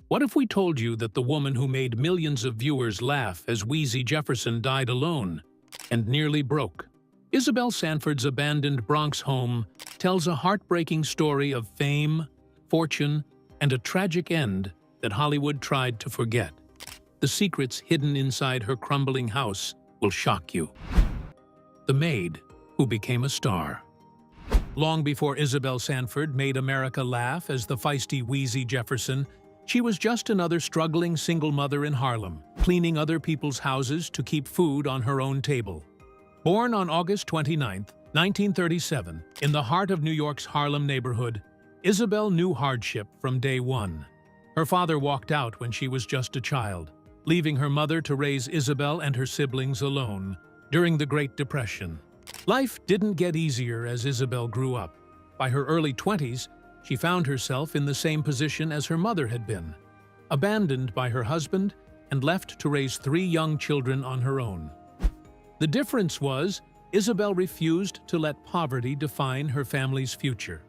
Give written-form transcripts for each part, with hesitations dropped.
What if we told you that the woman who made millions of viewers laugh as Weezy Jefferson died alone and nearly broke? Isabel Sanford's abandoned Bronx home tells a heartbreaking story of fame, fortune, and a tragic end that Hollywood tried to forget. The secrets hidden inside her crumbling house will shock you. The maid who became a star. Long before Isabel Sanford made America laugh as the feisty Weezy Jefferson, she was just another struggling single mother in Harlem, cleaning other people's houses to keep food on her own table. Born on August 29, 1937, in the heart of New York's Harlem neighborhood, Isabel knew hardship from day one. Her father walked out when she was just a child, leaving her mother to raise Isabel and her siblings alone during the Great Depression. Life didn't get easier as Isabel grew up. By her early 20s, she found herself in the same position as her mother had been, abandoned by her husband and left to raise 3 young children on her own. The difference was, Isabel refused to let poverty define her family's future.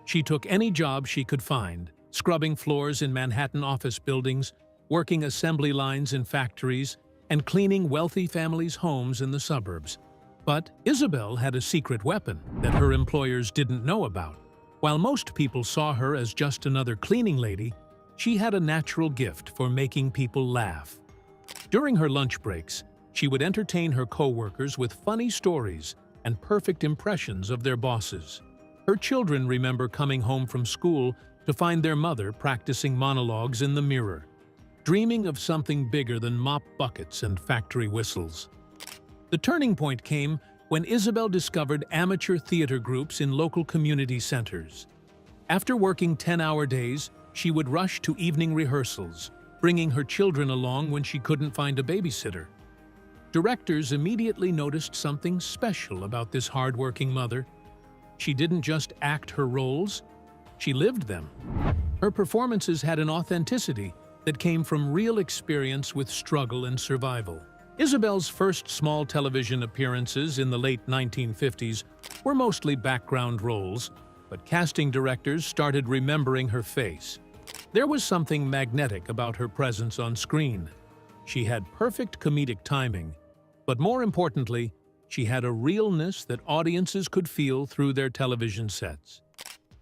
She took any job she could find, scrubbing floors in Manhattan office buildings, working assembly lines in factories, and cleaning wealthy families' homes in the suburbs. But Isabel had a secret weapon that her employers didn't know about. While most people saw her as just another cleaning lady, she had a natural gift for making people laugh. During her lunch breaks, she would entertain her co-workers with funny stories and perfect impressions of their bosses. Her children remember coming home from school to find their mother practicing monologues in the mirror, dreaming of something bigger than mop buckets and factory whistles. The turning point came when Isabel discovered amateur theater groups in local community centers. After working 10-hour days, she would rush to evening rehearsals, bringing her children along when she couldn't find a babysitter. Directors immediately noticed something special about this hard-working mother. She didn't just act her roles, she lived them. Her performances had an authenticity that came from real experience with struggle and survival. Isabel's first small television appearances in the late 1950s were mostly background roles, but casting directors started remembering her face. There was something magnetic about her presence on screen. She had perfect comedic timing, but more importantly, she had a realness that audiences could feel through their television sets.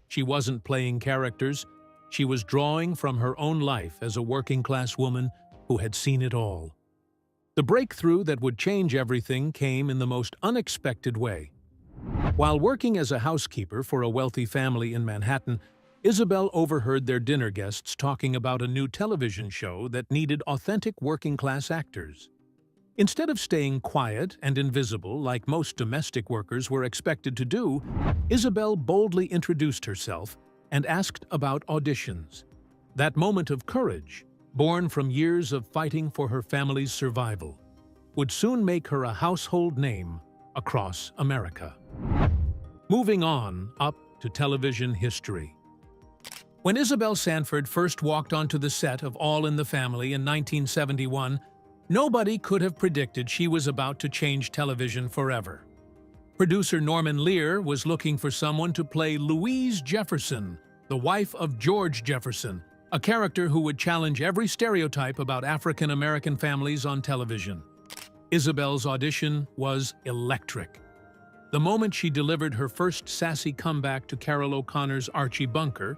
She wasn't playing characters, she was drawing from her own life as a working-class woman who had seen it all. The breakthrough that would change everything came in the most unexpected way. While working as a housekeeper for a wealthy family in Manhattan, Isabel overheard their dinner guests talking about a new television show that needed authentic working-class actors. Instead of staying quiet and invisible like most domestic workers were expected to do, Isabel boldly introduced herself and asked about auditions. That moment of courage, born from years of fighting for her family's survival, would soon make her a household name across America. Moving on up to television history. When Isabel Sanford first walked onto the set of All in the Family in 1971, nobody could have predicted she was about to change television forever. Producer Norman Lear was looking for someone to play Louise Jefferson, the wife of George Jefferson, a character who would challenge every stereotype about African-American families on television. Isabel's audition was electric. The moment she delivered her first sassy comeback to Carol O'Connor's Archie Bunker,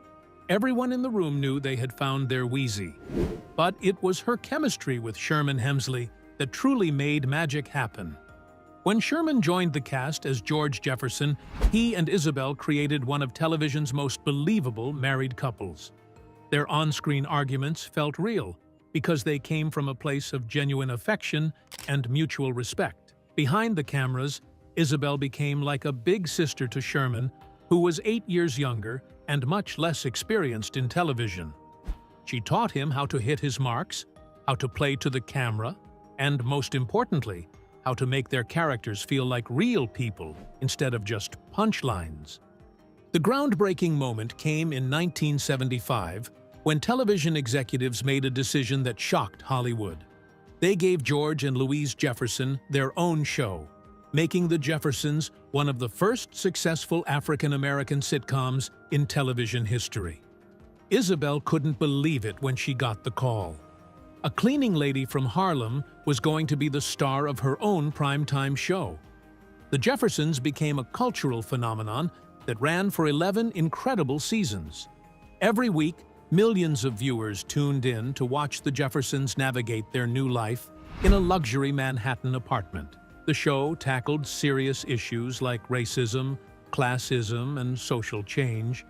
everyone in the room knew they had found their Weezy. But it was her chemistry with Sherman Hemsley that truly made magic happen. When Sherman joined the cast as George Jefferson, he and Isabel created one of television's most believable married couples. Their on-screen arguments felt real because they came from a place of genuine affection and mutual respect. Behind the cameras, Isabel became like a big sister to Sherman, who was 8 years younger and much less experienced in television. She taught him how to hit his marks, how to play to the camera, and most importantly, how to make their characters feel like real people instead of just punchlines. The groundbreaking moment came in 1975 when television executives made a decision that shocked Hollywood. They gave George and Louise Jefferson their own show, making The Jeffersons one of the first successful African-American sitcoms in television history. Isabel couldn't believe it when she got the call. A cleaning lady from Harlem was going to be the star of her own primetime show. The Jeffersons became a cultural phenomenon that ran for 11 incredible seasons. Every week, millions of viewers tuned in to watch the Jeffersons navigate their new life in a luxury Manhattan apartment. The show tackled serious issues like racism, classism, and social change.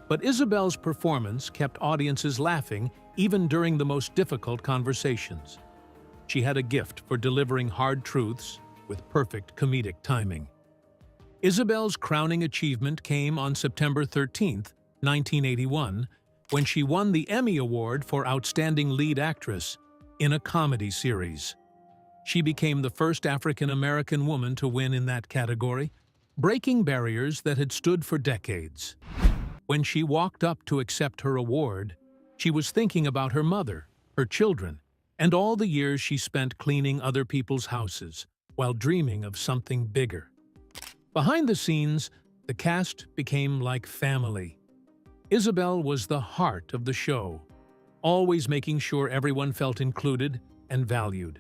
But Isabel's performance kept audiences laughing even during the most difficult conversations. She had a gift for delivering hard truths with perfect comedic timing. Isabel's crowning achievement came on September 13, 1981, when she won the Emmy Award for Outstanding Lead Actress in a comedy series. She became the first African-American woman to win in that category, breaking barriers that had stood for decades. When she walked up to accept her award, she was thinking about her mother, her children, and all the years she spent cleaning other people's houses while dreaming of something bigger. Behind the scenes, the cast became like family. Isabel was the heart of the show, always making sure everyone felt included and valued.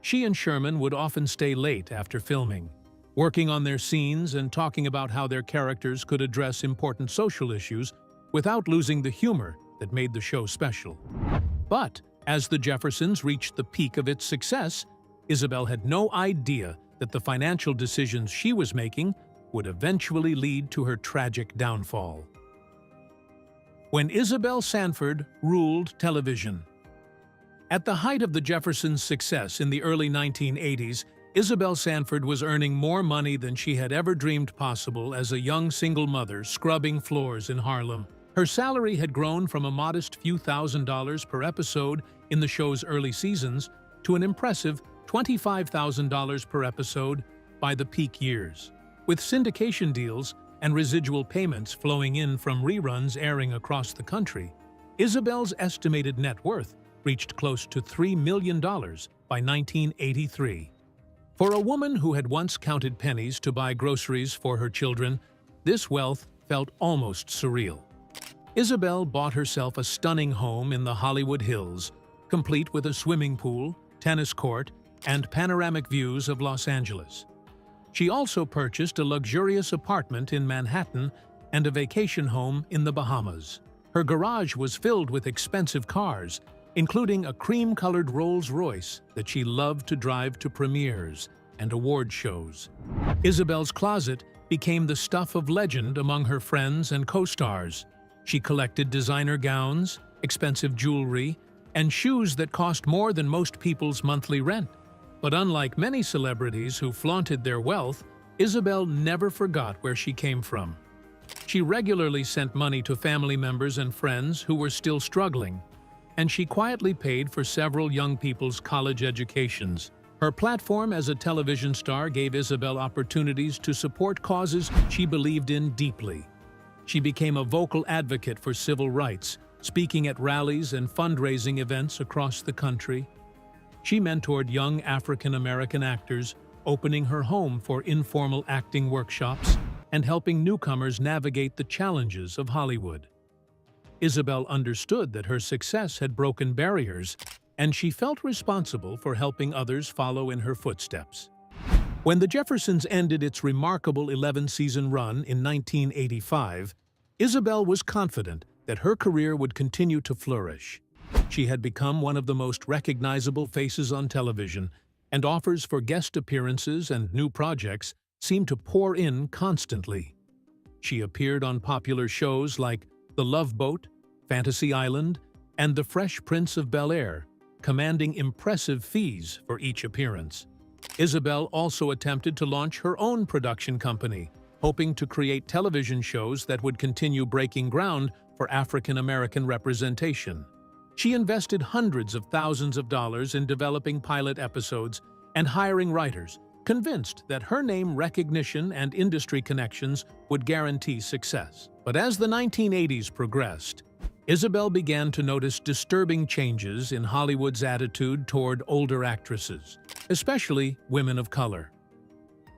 She and Sherman would often stay late after filming, working on their scenes and talking about how their characters could address important social issues without losing the humor that made the show special. But as the Jeffersons reached the peak of its success, Isabel had no idea that the financial decisions she was making would eventually lead to her tragic downfall. When Isabel Sanford ruled television. At the height of the Jeffersons' success in the early 1980s, Isabel Sanford was earning more money than she had ever dreamed possible as a young single mother scrubbing floors in Harlem. Her salary had grown from a modest few $1,000s per episode in the show's early seasons to an impressive $25,000 per episode by the peak years. With syndication deals and residual payments flowing in from reruns airing across the country, Isabel's estimated net worth reached close to $3 million by 1983. For a woman who had once counted pennies to buy groceries for her children, this wealth felt almost surreal. Isabel bought herself a stunning home in the Hollywood Hills, complete with a swimming pool, tennis court, and panoramic views of Los Angeles. She also purchased a luxurious apartment in Manhattan and a vacation home in the Bahamas. Her garage was filled with expensive cars, including a cream-colored Rolls-Royce that she loved to drive to premieres and award shows. Isabel's closet became the stuff of legend among her friends and co-stars. She collected designer gowns, expensive jewelry, and shoes that cost more than most people's monthly rent. But unlike many celebrities who flaunted their wealth, Isabel never forgot where she came from. She regularly sent money to family members and friends who were still struggling, and she quietly paid for several young people's college educations. Her platform as a television star gave Isabel opportunities to support causes she believed in deeply. She became a vocal advocate for civil rights, speaking at rallies and fundraising events across the country. She mentored young African-American actors, opening her home for informal acting workshops and helping newcomers navigate the challenges of Hollywood. Isabel understood that her success had broken barriers, and she felt responsible for helping others follow in her footsteps. When The Jeffersons ended its remarkable 11-season run in 1985, Isabel was confident that her career would continue to flourish. She had become one of the most recognizable faces on television, and offers for guest appearances and new projects seemed to pour in constantly. She appeared on popular shows like The Love Boat, Fantasy Island, and The Fresh Prince of Bel-Air, commanding impressive fees for each appearance. Isabel also attempted to launch her own production company, hoping to create television shows that would continue breaking ground for African-American representation. She invested hundreds of thousands of dollars in developing pilot episodes and hiring writers, convinced that her name recognition and industry connections would guarantee success. But as the 1980s progressed, Isabel began to notice disturbing changes in Hollywood's attitude toward older actresses, especially women of color.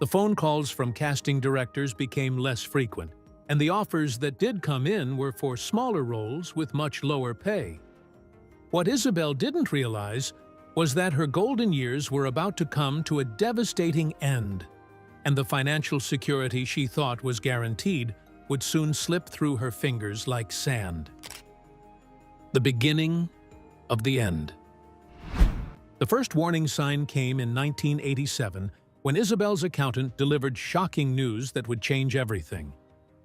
The phone calls from casting directors became less frequent, and the offers that did come in were for smaller roles with much lower pay. What Isabel didn't realize was that her golden years were about to come to a devastating end, and the financial security she thought was guaranteed would soon slip through her fingers like sand. The beginning of the end. The first warning sign came in 1987 when Isabel's accountant delivered shocking news that would change everything.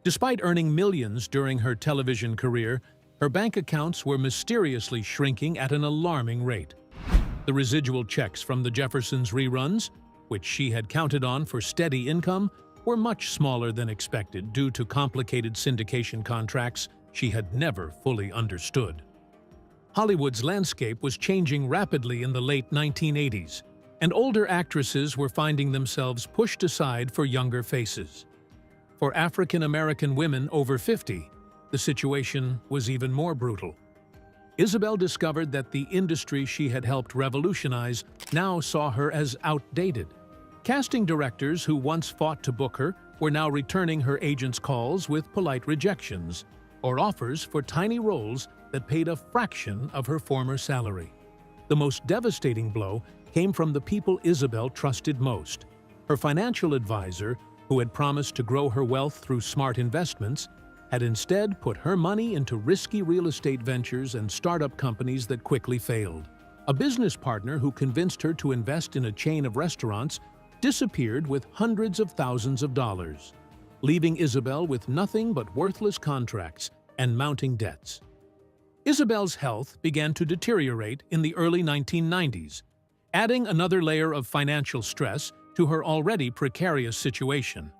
Despite earning millions during her television career, her bank accounts were mysteriously shrinking at an alarming rate. The residual checks from the Jeffersons reruns, which she had counted on for steady income, were much smaller than expected due to complicated syndication contracts she had never fully understood. Hollywood's landscape was changing rapidly in the late 1980s, and older actresses were finding themselves pushed aside for younger faces. For African American women over 50, the situation was even more brutal. Isabel discovered that the industry she had helped revolutionize now saw her as outdated. Casting directors who once fought to book her were now returning her agents' calls with polite rejections, or offers for tiny roles that paid a fraction of her former salary. The most devastating blow came from the people Isabel trusted most. Her financial advisor, who had promised to grow her wealth through smart investments, had instead put her money into risky real estate ventures and startup companies that quickly failed. A business partner who convinced her to invest in a chain of restaurants disappeared with hundreds of thousands of dollars, leaving Isabel with nothing but worthless contracts and mounting debts. Isabel's health began to deteriorate in the early 1990s, adding another layer of financial stress to her already precarious situation.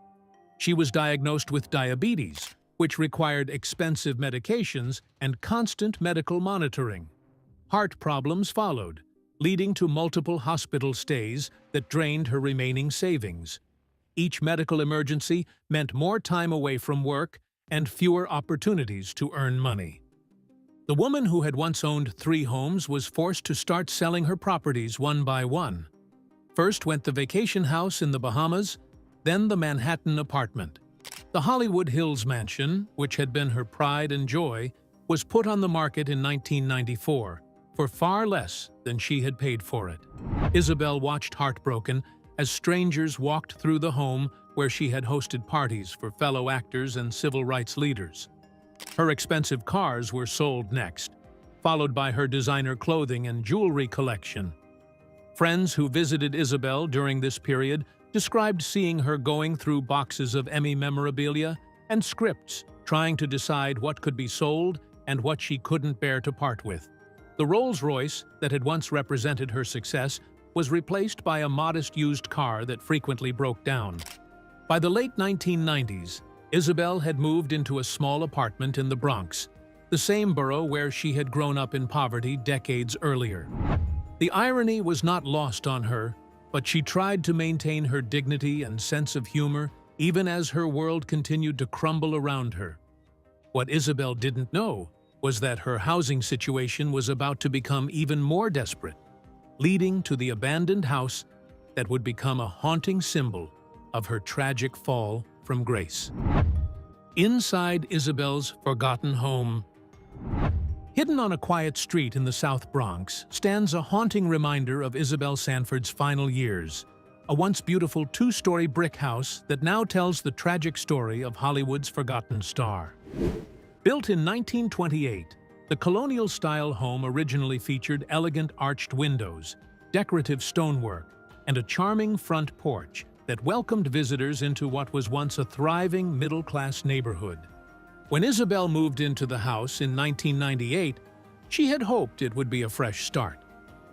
She was diagnosed with diabetes, which required expensive medications and constant medical monitoring. Heart problems followed, leading to multiple hospital stays that drained her remaining savings. Each medical emergency meant more time away from work and fewer opportunities to earn money. The woman who had once owned 3 homes was forced to start selling her properties one by one. First went the vacation house in the Bahamas, then the Manhattan apartment. The Hollywood Hills mansion, which had been her pride and joy, was put on the market in 1994 for far less than she had paid for it. Isabel watched heartbroken as strangers walked through the home where she had hosted parties for fellow actors and civil rights leaders. Her expensive cars were sold next, followed by her designer clothing and jewelry collection. Friends who visited Isabel during this period described seeing her going through boxes of Emmy memorabilia and scripts, trying to decide what could be sold and what she couldn't bear to part with. The Rolls-Royce that had once represented her success was replaced by a modest used car that frequently broke down. By the late 1990s, Isabel had moved into a small apartment in the Bronx, the same borough where she had grown up in poverty decades earlier. The irony was not lost on her, but she tried to maintain her dignity and sense of humor even as her world continued to crumble around her. What Isabel didn't know was that her housing situation was about to become even more desperate, leading to the abandoned house that would become a haunting symbol of her tragic fall from grace. Inside Isabel's forgotten home. Hidden on a quiet street in the South Bronx stands a haunting reminder of Isabel Sanford's final years, a once beautiful 2-story brick house that now tells the tragic story of Hollywood's forgotten star. Built in 1928, the colonial-style home originally featured elegant arched windows, decorative stonework, and a charming front porch that welcomed visitors into what was once a thriving middle-class neighborhood. When Isabel moved into the house in 1998, she had hoped it would be a fresh start.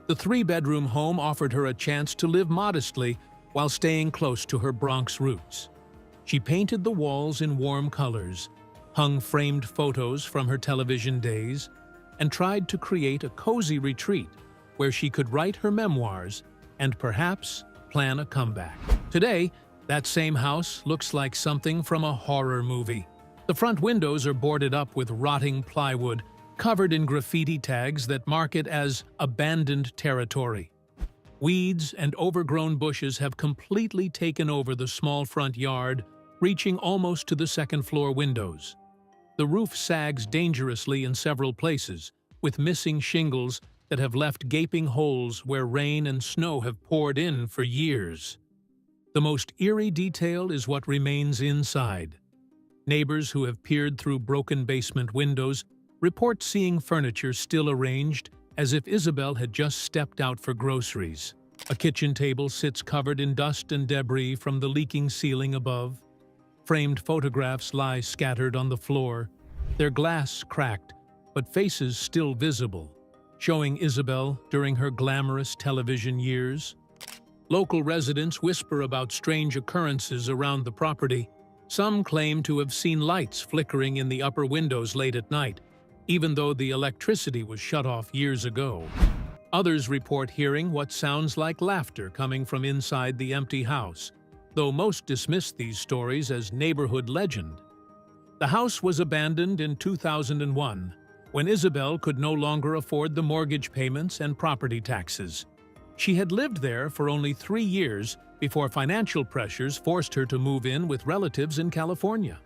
The 3-bedroom home offered her a chance to live modestly while staying close to her Bronx roots. She painted the walls in warm colors, hung framed photos from her television days, and tried to create a cozy retreat where she could write her memoirs and perhaps plan a comeback. Today, that same house looks like something from a horror movie. The front windows are boarded up with rotting plywood, covered in graffiti tags that mark it as abandoned territory. Weeds and overgrown bushes have completely taken over the small front yard, reaching almost to the second-floor windows. The roof sags dangerously in several places, with missing shingles that have left gaping holes where rain and snow have poured in for years. The most eerie detail is what remains inside. Neighbors who have peered through broken basement windows report seeing furniture still arranged as if Isabel had just stepped out for groceries. A kitchen table sits covered in dust and debris from the leaking ceiling above. Framed photographs lie scattered on the floor, their glass cracked, but faces still visible, showing Isabel during her glamorous television years. Local residents whisper about strange occurrences around the property. Some claim to have seen lights flickering in the upper windows late at night, even though the electricity was shut off years ago. Others report hearing what sounds like laughter coming from inside the empty house, though most dismiss these stories as neighborhood legend. The house was abandoned in 2001, when Isabel could no longer afford the mortgage payments and property taxes. She had lived there for only 3 years before financial pressures forced her to move in with relatives in California.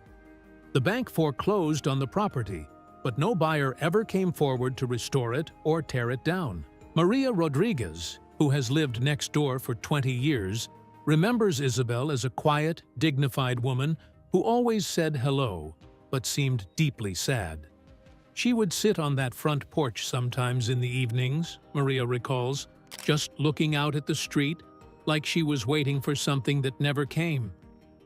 The bank foreclosed on the property, but no buyer ever came forward to restore it or tear it down. Maria Rodriguez, who has lived next door for 20 years, remembers Isabel as a quiet, dignified woman who always said hello, but seemed deeply sad. She would sit on that front porch sometimes in the evenings, Maria recalls, just looking out at the street like she was waiting for something that never came.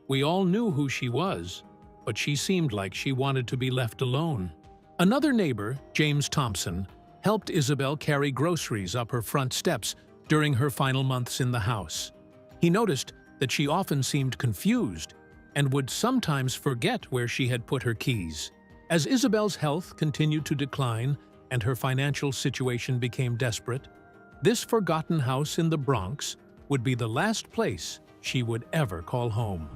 We all knew who she was, but she seemed like she wanted to be left alone. Another neighbor, James Thompson, helped Isabel carry groceries up her front steps during her final months in the house. He noticed that she often seemed confused and would sometimes forget where she had put her keys. As Isabel's health continued to decline and her financial situation became desperate, this forgotten house in the Bronx would be the last place she would ever call home.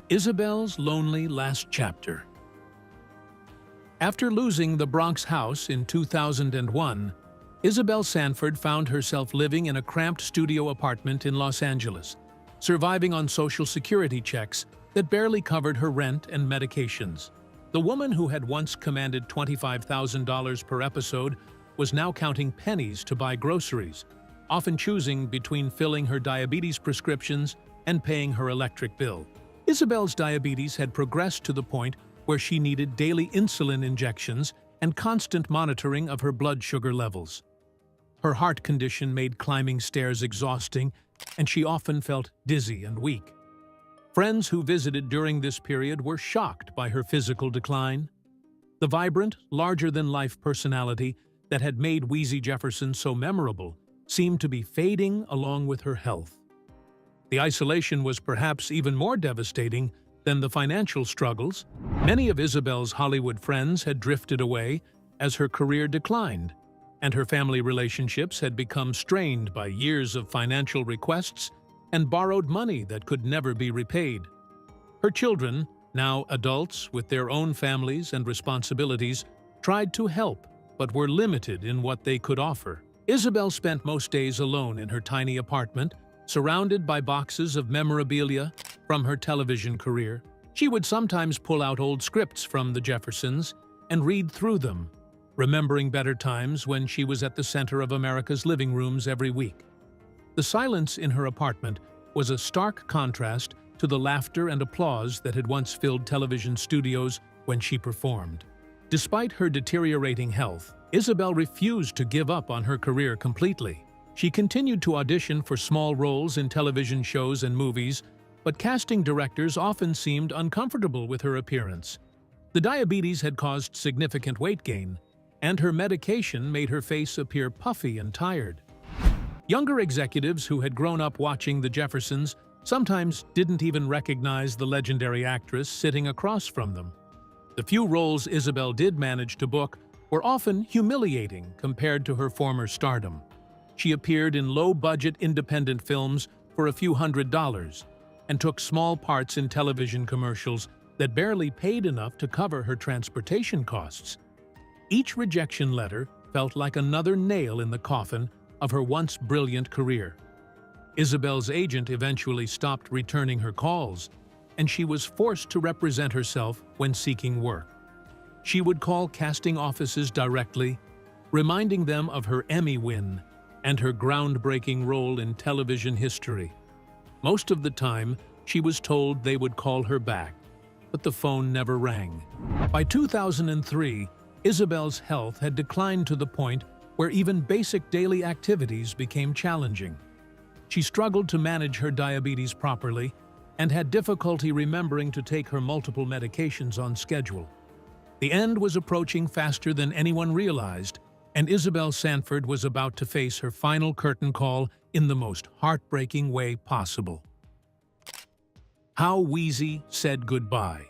Isabel's lonely last chapter. After losing the Bronx house in 2001, Isabel Sanford found herself living in a cramped studio apartment in Los Angeles, surviving on Social Security checks that barely covered her rent and medications. The woman who had once commanded $25,000 per episode was now counting pennies to buy groceries, often choosing between filling her diabetes prescriptions and paying her electric bill. Isabel's diabetes had progressed to the point where she needed daily insulin injections and constant monitoring of her blood sugar levels. Her heart condition made climbing stairs exhausting, and she often felt dizzy and weak. Friends who visited during this period were shocked by her physical decline. The vibrant, larger-than-life personality that had made Weezy Jefferson so memorable seemed to be fading along with her health. The isolation was perhaps even more devastating than the financial struggles. Many of Isabel's Hollywood friends had drifted away as her career declined, and her family relationships had become strained by years of financial requests and borrowed money that could never be repaid. Her children, now adults with their own families and responsibilities, tried to help, but were limited in what they could offer. Isabel spent most days alone in her tiny apartment, surrounded by boxes of memorabilia from her television career. She would sometimes pull out old scripts from the Jeffersons and read through them, remembering better times when she was at the center of America's living rooms every week. The silence in her apartment was a stark contrast to the laughter and applause that had once filled television studios when she performed. Despite her deteriorating health, Isabel refused to give up on her career completely. She continued to audition for small roles in television shows and movies, but casting directors often seemed uncomfortable with her appearance. The diabetes had caused significant weight gain, and her medication made her face appear puffy and tired. Younger executives who had grown up watching the Jeffersons sometimes didn't even recognize the legendary actress sitting across from them. The few roles Isabel did manage to book were often humiliating compared to her former stardom. She appeared in low-budget independent films for a few $100s and took small parts in television commercials that barely paid enough to cover her transportation costs. Each rejection letter felt like another nail in the coffin of her once brilliant career. Isabel's agent eventually stopped returning her calls, and she was forced to represent herself when seeking work. She would call casting offices directly, reminding them of her Emmy win and her groundbreaking role in television history. Most of the time, she was told they would call her back, but the phone never rang. By 2003, Isabel's health had declined to the point where even basic daily activities became challenging. She struggled to manage her diabetes properly and had difficulty remembering to take her multiple medications on schedule. The end was approaching faster than anyone realized, and Isabel Sanford was about to face her final curtain call in the most heartbreaking way possible. How Weezy said goodbye.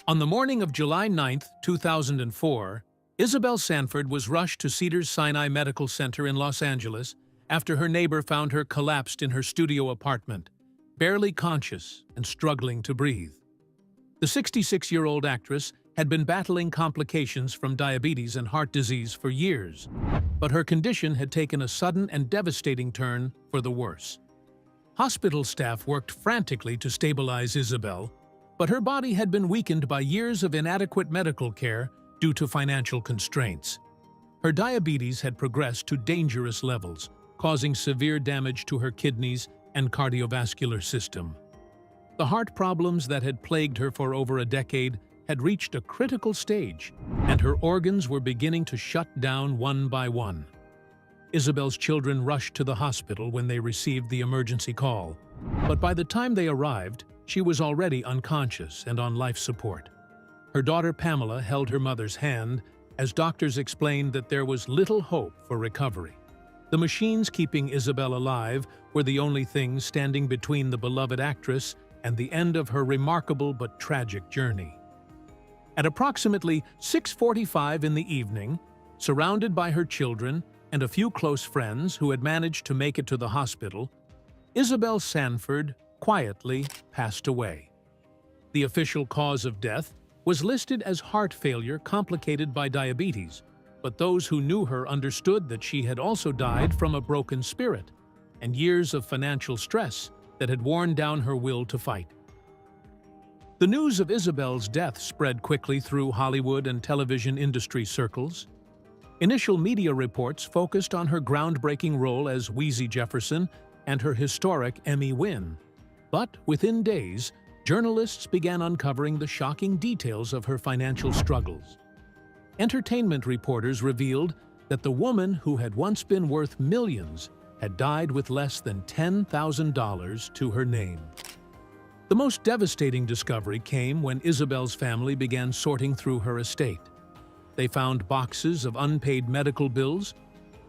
On the morning of July 9, 2004, Isabel Sanford was rushed to Cedars-Sinai Medical Center in Los Angeles after her neighbor found her collapsed in her studio apartment, barely conscious and struggling to breathe. The 66-year-old actress had been battling complications from diabetes and heart disease for years, but her condition had taken a sudden and devastating turn for the worse. Hospital staff worked frantically to stabilize Isabel, but her body had been weakened by years of inadequate medical care due to financial constraints. Her diabetes had progressed to dangerous levels, causing severe damage to her kidneys and cardiovascular system. The heart problems that had plagued her for over a decade had reached a critical stage, and her organs were beginning to shut down one by one. Isabel's children rushed to the hospital when they received the emergency call, but by the time they arrived, she was already unconscious and on life support. Her daughter Pamela held her mother's hand as doctors explained that there was little hope for recovery. The machines keeping Isabel alive were the only things standing between the beloved actress and the end of her remarkable but tragic journey. At approximately 6:45 in the evening, surrounded by her children and a few close friends who had managed to make it to the hospital, Isabel Sanford quietly passed away. The official cause of death was listed as heart failure complicated by diabetes, but those who knew her understood that she had also died from a broken spirit and years of financial stress that had worn down her will to fight. The news of Isabel's death spread quickly through Hollywood and television industry circles. Initial media reports focused on her groundbreaking role as Weezy Jefferson and her historic Emmy win. But within days, journalists began uncovering the shocking details of her financial struggles. Entertainment reporters revealed that the woman who had once been worth millions had died with less than $10,000 to her name. The most devastating discovery came when Isabel's family began sorting through her estate. They found boxes of unpaid medical bills,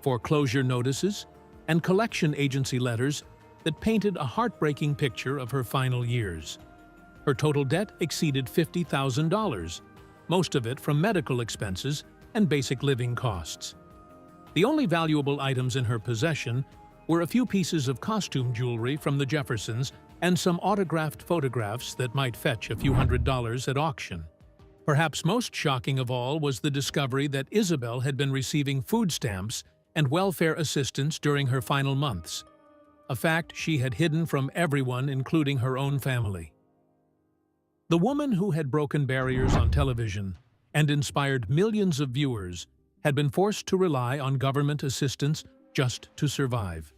foreclosure notices, and collection agency letters that painted a heartbreaking picture of her final years. Her total debt exceeded $50,000, most of it from medical expenses and basic living costs. The only valuable items in her possession were a few pieces of costume jewelry from the Jeffersons and some autographed photographs that might fetch a few $100s at auction. Perhaps most shocking of all was the discovery that Isabel had been receiving food stamps and welfare assistance during her final months, a fact she had hidden from everyone, including her own family. The woman who had broken barriers on television and inspired millions of viewers had been forced to rely on government assistance just to survive.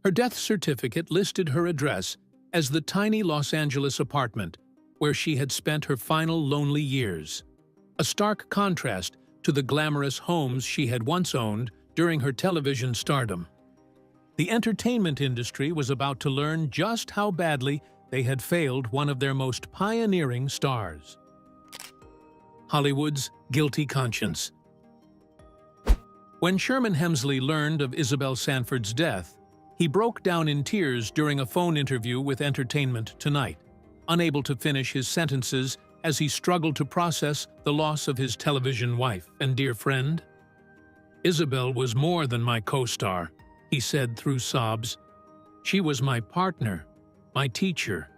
Her death certificate listed her address as the tiny Los Angeles apartment where she had spent her final lonely years, a stark contrast to the glamorous homes she had once owned during her television stardom. The entertainment industry was about to learn just how badly they had failed one of their most pioneering stars. Hollywood's guilty conscience. When Sherman Hemsley learned of Isabel Sanford's death, he broke down in tears during a phone interview with Entertainment Tonight, unable to finish his sentences as he struggled to process the loss of his television wife and dear friend. "Isabel was more than my co-star," he said through sobs. "She was my partner, my teacher,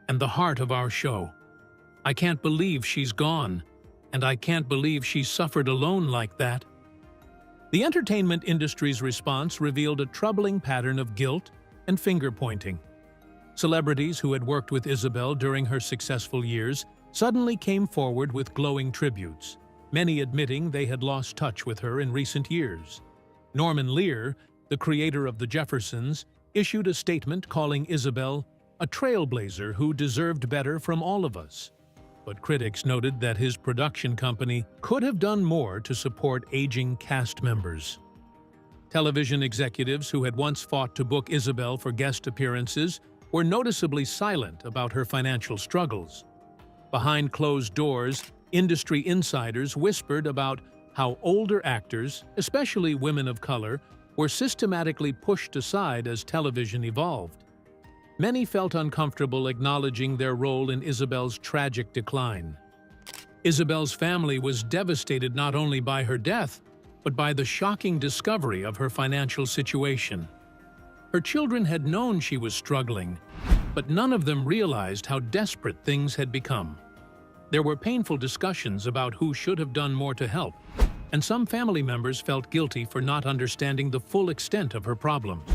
and the heart of our show. I can't believe she's gone, and I can't believe she suffered alone like that." The entertainment industry's response revealed a troubling pattern of guilt and finger-pointing. Celebrities who had worked with Isabel during her successful years suddenly came forward with glowing tributes, many admitting they had lost touch with her in recent years. Norman Lear, the creator of the Jeffersons, issued a statement calling Isabel a trailblazer who deserved better from all of us. But critics noted that his production company could have done more to support aging cast members. Television executives who had once fought to book Isabel for guest appearances were noticeably silent about her financial struggles. Behind closed doors, industry insiders whispered about how older actors, especially women of color, were systematically pushed aside as television evolved. Many felt uncomfortable acknowledging their role in Isabel's tragic decline. Isabel's family was devastated not only by her death, but by the shocking discovery of her financial situation. Her children had known she was struggling, but none of them realized how desperate things had become. There were painful discussions about who should have done more to help, and some family members felt guilty for not understanding the full extent of her problems.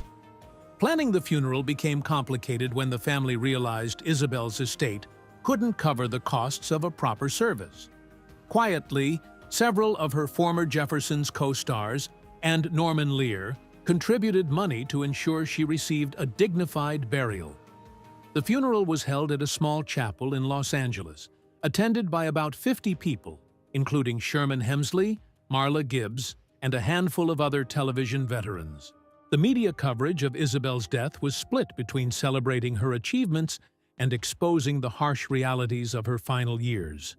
Planning the funeral became complicated when the family realized Isabel's estate couldn't cover the costs of a proper service. Quietly, several of her former Jeffersons co-stars and Norman Lear contributed money to ensure she received a dignified burial. The funeral was held at a small chapel in Los Angeles, attended by about 50 people, including Sherman Hemsley, Marla Gibbs, and a handful of other television veterans. The media coverage of Isabel's death was split between celebrating her achievements and exposing the harsh realities of her final years.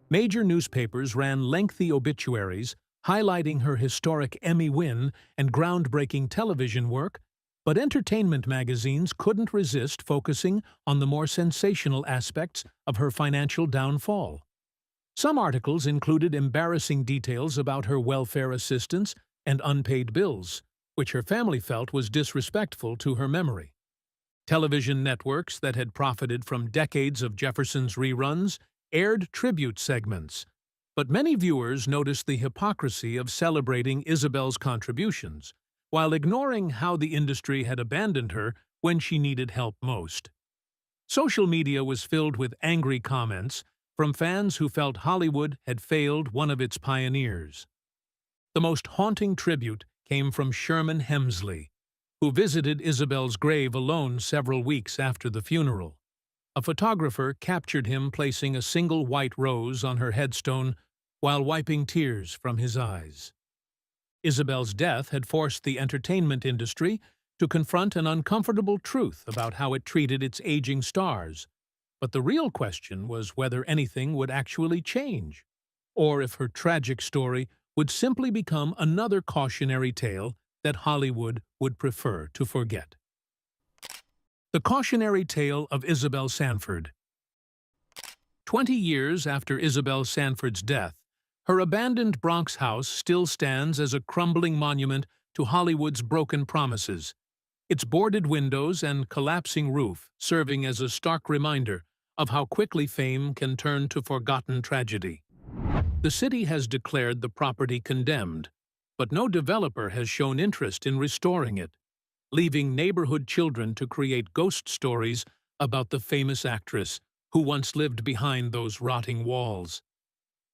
Major newspapers ran lengthy obituaries highlighting her historic Emmy win and groundbreaking television work, but entertainment magazines couldn't resist focusing on the more sensational aspects of her financial downfall. Some articles included embarrassing details about her welfare assistance and unpaid bills, which her family felt was disrespectful to her memory. Television networks that had profited from decades of Jefferson's reruns aired tribute segments, but many viewers noticed the hypocrisy of celebrating Isabel's contributions, while ignoring how the industry had abandoned her when she needed help most. Social media was filled with angry comments from fans who felt Hollywood had failed one of its pioneers. The most haunting tribute came from Sherman Hemsley, who visited Isabel's grave alone several weeks after the funeral. A photographer captured him placing a single white rose on her headstone while wiping tears from his eyes. Isabel's death had forced the entertainment industry to confront an uncomfortable truth about how it treated its aging stars. But the real question was whether anything would actually change, or if her tragic story would simply become another cautionary tale that Hollywood would prefer to forget. The Cautionary Tale of Isabel Sanford. 20 years after Isabel Sanford's death, her abandoned Bronx house still stands as a crumbling monument to Hollywood's broken promises, its boarded windows and collapsing roof serving as a stark reminder of how quickly fame can turn to forgotten tragedy. The city has declared the property condemned, but no developer has shown interest in restoring it, leaving neighborhood children to create ghost stories about the famous actress who once lived behind those rotting walls.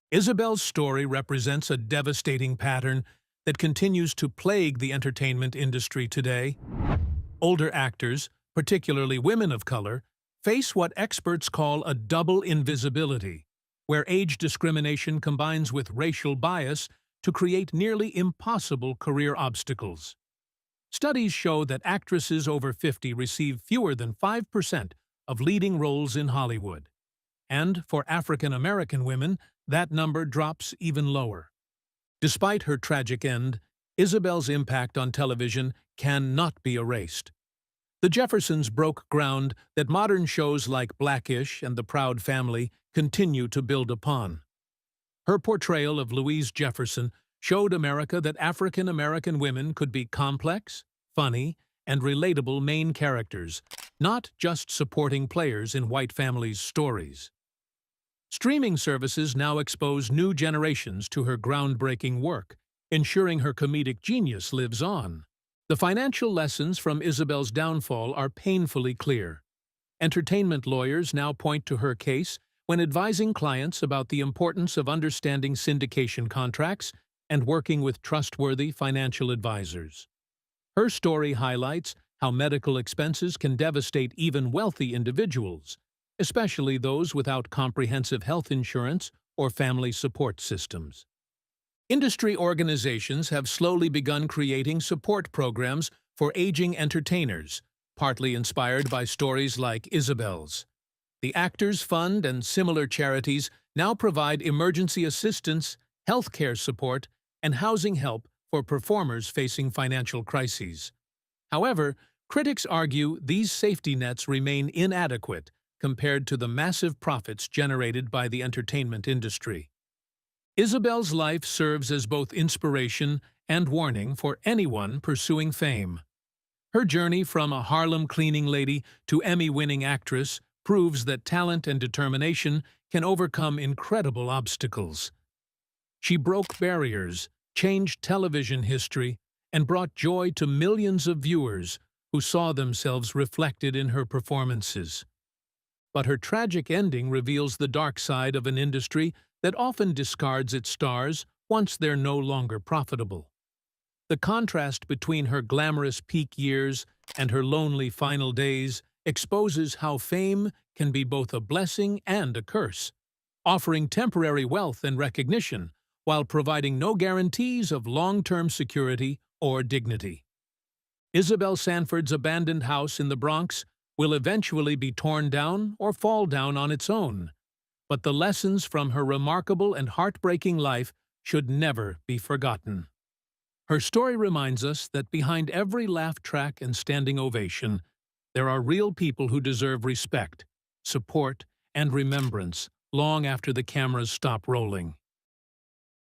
Isabel's story represents a devastating pattern that continues to plague the entertainment industry today. Older actors, particularly women of color, face what experts call a double invisibility, where age discrimination combines with racial bias to create nearly impossible career obstacles. Studies show that actresses over 50 receive fewer than 5% of leading roles in Hollywood. And for African American women, that number drops even lower. Despite her tragic end, Isabel's impact on television cannot be erased. The Jeffersons broke ground that modern shows like Blackish and The Proud Family continue to build upon. Her portrayal of Louise Jefferson showed America that African American women could be complex, funny, and relatable main characters, not just supporting players in white families' stories. Streaming services now expose new generations to her groundbreaking work, ensuring her comedic genius lives on. The financial lessons from Isabel's downfall are painfully clear. Entertainment lawyers now point to her case when advising clients about the importance of understanding syndication contracts and working with trustworthy financial advisors. Her story highlights how medical expenses can devastate even wealthy individuals, especially those without comprehensive health insurance or family support systems. Industry organizations have slowly begun creating support programs for aging entertainers, partly inspired by stories like Isabel's. The Actors Fund and similar charities now provide emergency assistance, healthcare support, and housing help for performers facing financial crises. However, critics argue these safety nets remain inadequate compared to the massive profits generated by the entertainment industry. Isabel's life serves as both inspiration and warning for anyone pursuing fame. Her journey from a Harlem cleaning lady to Emmy-winning actress proves that talent and determination can overcome incredible obstacles. She broke barriers, changed television history, and brought joy to millions of viewers who saw themselves reflected in her performances. But her tragic ending reveals the dark side of an industry that often discards its stars once they're no longer profitable. The contrast between her glamorous peak years and her lonely final days exposes how fame can be both a blessing and a curse, offering temporary wealth and recognition while providing no guarantees of long-term security or dignity. Isabel Sanford's abandoned house in the Bronx will eventually be torn down or fall down on its own, but the lessons from her remarkable and heartbreaking life should never be forgotten. Her story reminds us that behind every laugh track and standing ovation, there are real people who deserve respect, support, and remembrance long after the cameras stop rolling.